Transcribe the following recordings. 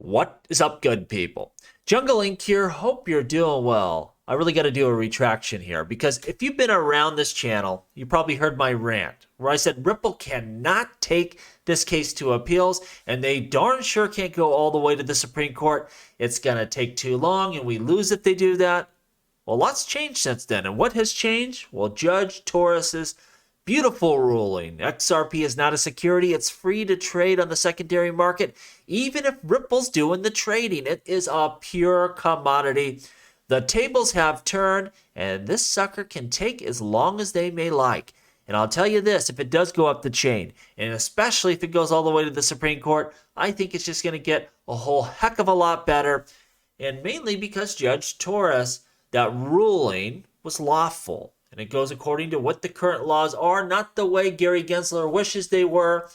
What is up, good people? Jungle Inc. here. Hope you're doing well. I really got to do a retraction here because if you've been around this channel, you probably heard my rant where I said Ripple cannot take this case to appeals and they darn sure can't go all the way to the Supreme Court. It's going to take too long and we lose if they do that. Well, lots changed since then. And what has changed? Well, Judge Torres's beautiful ruling. XRP is not a security. It's free to trade on the secondary market, even if Ripple's doing the trading. It is a pure commodity. The tables have turned, and this sucker can take as long as they may like. And I'll tell you this, if it does go up the chain, and especially if it goes all the way to the Supreme Court, I think it's just going to get a whole heck of a lot better. And mainly because Judge Torres, that ruling was lawful. And it goes according to what the current laws are, not the way Gary Gensler wishes they were.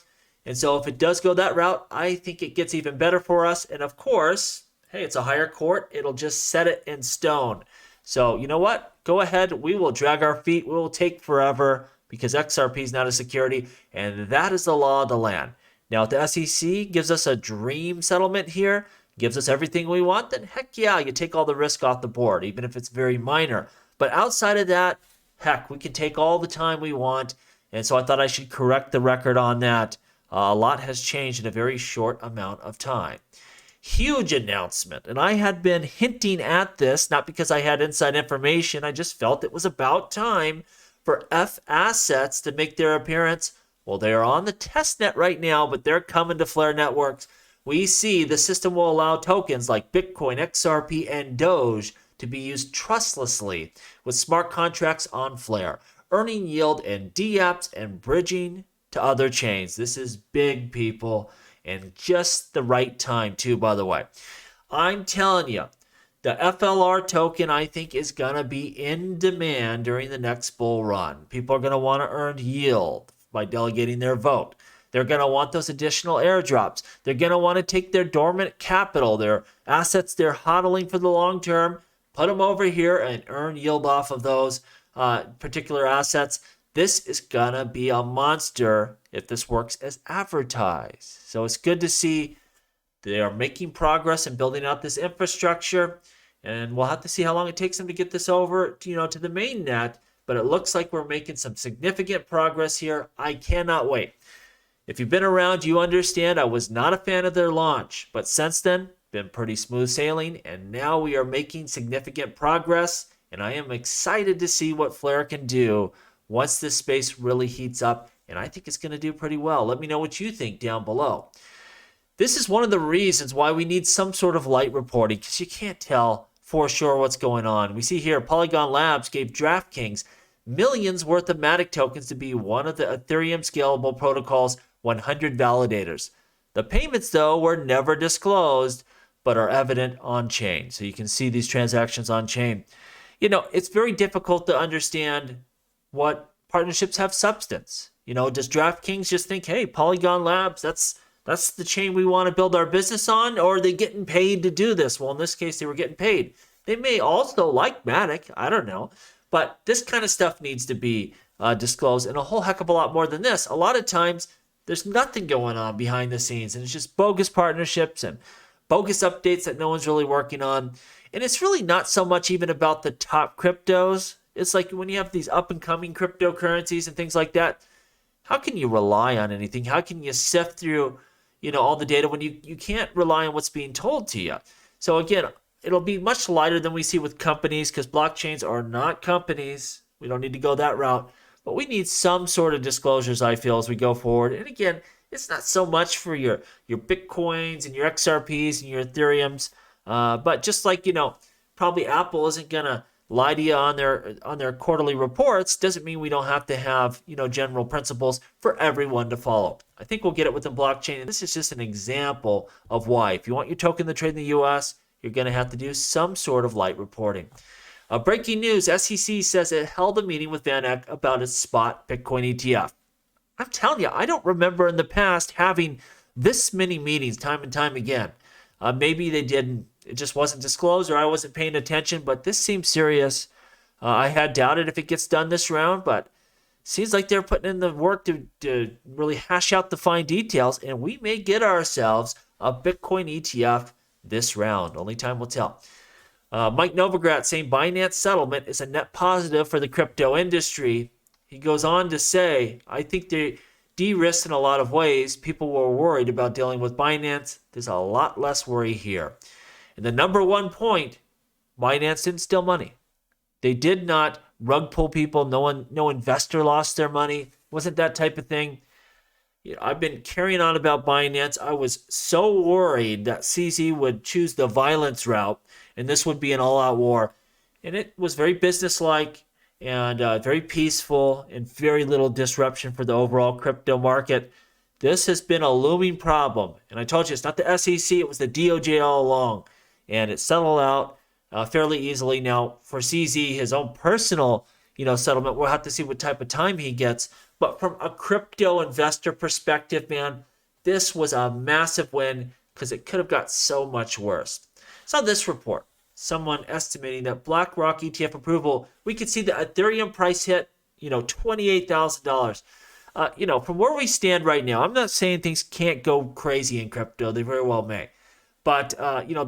And so if it does go that route, I think it gets even better for us. And of course, hey, it's a higher court. It'll just set it in stone. So you know what? Go ahead. We will drag our feet. We will take forever because XRP is not a security. And that is the law of the land. Now, if the SEC gives us a dream settlement here, gives us everything we want, then heck yeah, you take all the risk off the board, even if it's very minor. But outside of that, heck, we can take all the time we want. And so I thought I should correct the record on that. A lot has changed in a very short amount of time. Huge announcement. And I had been hinting at this, not because I had inside information. I just felt it was about time for F assets to make their appearance. Well, they are on the test net right now, but they're coming to Flare networks. We see the system will allow tokens like Bitcoin, XRP, and Doge to be used trustlessly with smart contracts on Flare, earning yield in dApps and bridging to other chains. This is big, people, and just the right time too, by the way. I'm telling you, the FLR token, I think, is going to be in demand during the next bull run. People are going to want to earn yield by delegating their vote. They're going to want those additional airdrops. They're going to want to take their dormant capital, their assets they're hodling for the long term, put them over here and earn yield off of those particular assets. This is going to be a monster if this works as advertised. So it's good to see they are making progress in building out this infrastructure. And we'll have to see how long it takes them to get this over to the main net. But it looks like we're making some significant progress here. I cannot wait. If you've been around, you understand I was not a fan of their launch. But since then, been pretty smooth sailing, and now we are making significant progress, and I am excited to see what Flare can do once this space really heats up, and I think it's going to do pretty well. Let me know what you think down below. This is one of the reasons why we need some sort of light reporting, because you can't tell for sure what's going on. We see here Polygon Labs gave DraftKings millions worth of Matic tokens to be one of the Ethereum scalable protocol's 100 validators. The payments, though, were never disclosed, but are evident on chain. So you can see these transactions on chain. It's very difficult to understand what partnerships have substance. Does DraftKings just think, hey, Polygon Labs, that's the chain we want to build our business on, or are they getting paid to do this? Well, in this case, they were getting paid. They may also like Matic, I don't know. But this kind of stuff needs to be disclosed, and a whole heck of a lot more than this. A lot of times, there's nothing going on behind the scenes, and it's just bogus partnerships and bogus updates that no one's really working on. And it's really not so much even about the top cryptos. It's like when you have these up-and-coming cryptocurrencies and things like that, how can you rely on anything? How can you sift through, all the data when you can't rely on what's being told to you? So again, it'll be much lighter than we see with companies because blockchains are not companies. We don't need to go that route. But we need some sort of disclosures, I feel, as we go forward. And again, it's not so much for your Bitcoins and your XRPs and your Ethereums, but just like, probably Apple isn't going to lie to you on their quarterly reports, doesn't mean we don't have to have, general principles for everyone to follow. I think we'll get it with the blockchain. And this is just an example of why. If you want your token to trade in the U.S., you're going to have to do some sort of light reporting. Breaking news, SEC says it held a meeting with Van Eck about its spot Bitcoin ETF. I'm telling you, I don't remember in the past having this many meetings time and time again. Maybe they didn't, it just wasn't disclosed or I wasn't paying attention, but this seems serious. I had doubted if it gets done this round, but seems like they're putting in the work to really hash out the fine details, and we may get ourselves a Bitcoin ETF this round. Only time will tell. Mike Novogratz saying Binance settlement is a net positive for the crypto industry. He goes on to say, I think they de-risked in a lot of ways. People were worried about dealing with Binance. There's a lot less worry here. And the number one point, Binance didn't steal money. They did not rug pull people. No investor lost their money. It wasn't that type of thing. I've been carrying on about Binance. I was so worried that CZ would choose the violence route and this would be an all-out war. And it was very businesslike and very peaceful and very little disruption for the overall crypto market. This has been a looming problem. And I told you, it's not the SEC, it was the DOJ all along. And it settled out fairly easily. Now, for CZ, his own personal settlement, we'll have to see what type of time he gets. But from a crypto investor perspective, man, this was a massive win because it could have got so much worse. Saw this report. Someone estimating that BlackRock ETF approval, we could see the Ethereum price hit, $28,000. From where we stand right now, I'm not saying things can't go crazy in crypto. They very well may. But,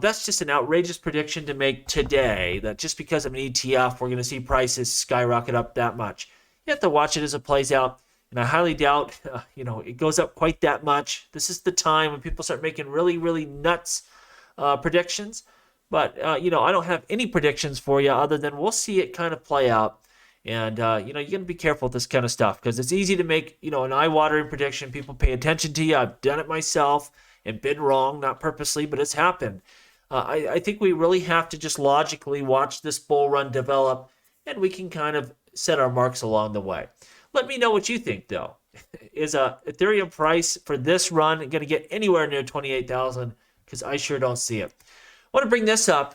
that's just an outrageous prediction to make today, that just because of an ETF, we're going to see prices skyrocket up that much. You have to watch it as it plays out. And I highly doubt, it goes up quite that much. This is the time when people start making really, really nuts predictions. But, I don't have any predictions for you other than we'll see it kind of play out. And, you got to be careful with this kind of stuff because it's easy to make, an eye-watering prediction. People pay attention to you. I've done it myself and been wrong, not purposely, but it's happened. I think we really have to just logically watch this bull run develop, and we can kind of set our marks along the way. Let me know what you think, though. Is a Ethereum price for this run going to get anywhere near 28,000? Because I sure don't see it. I want to bring this up.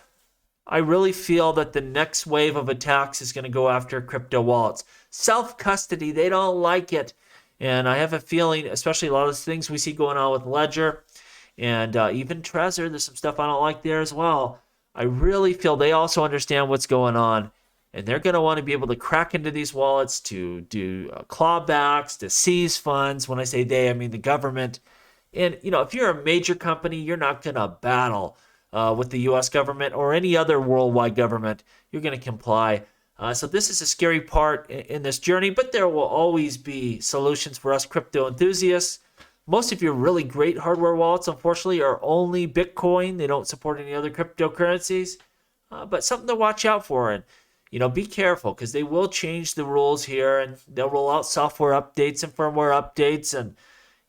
I really feel that the next wave of attacks is going to go after crypto wallets. Self-custody, they don't like it. And I have a feeling, especially a lot of the things we see going on with Ledger and even Trezor, there's some stuff I don't like there as well. I really feel they also understand what's going on. And they're going to want to be able to crack into these wallets to do clawbacks, to seize funds. When I say they, I mean the government. And, if you're a major company, you're not going to battle with the U.S. government or any other worldwide government. You're going to comply. So this is a scary part in this journey, but there will always be solutions for us crypto enthusiasts. Most of your really great hardware wallets, unfortunately, are only Bitcoin. They don't support any other cryptocurrencies. But something to watch out for. And be careful because they will change the rules here and they'll roll out software updates and firmware updates and,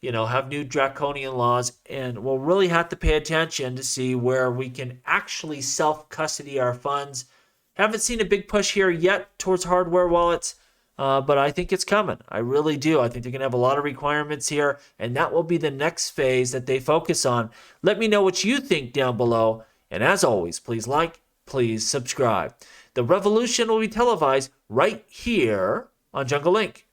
have new draconian laws. And we'll really have to pay attention to see where we can actually self-custody our funds. Haven't seen a big push here yet towards hardware wallets, but I think it's coming. I really do. I think they're going to have a lot of requirements here, and that will be the next phase that they focus on. Let me know what you think down below. And as always, please like, please subscribe. The revolution will be televised right here on Jungle Link.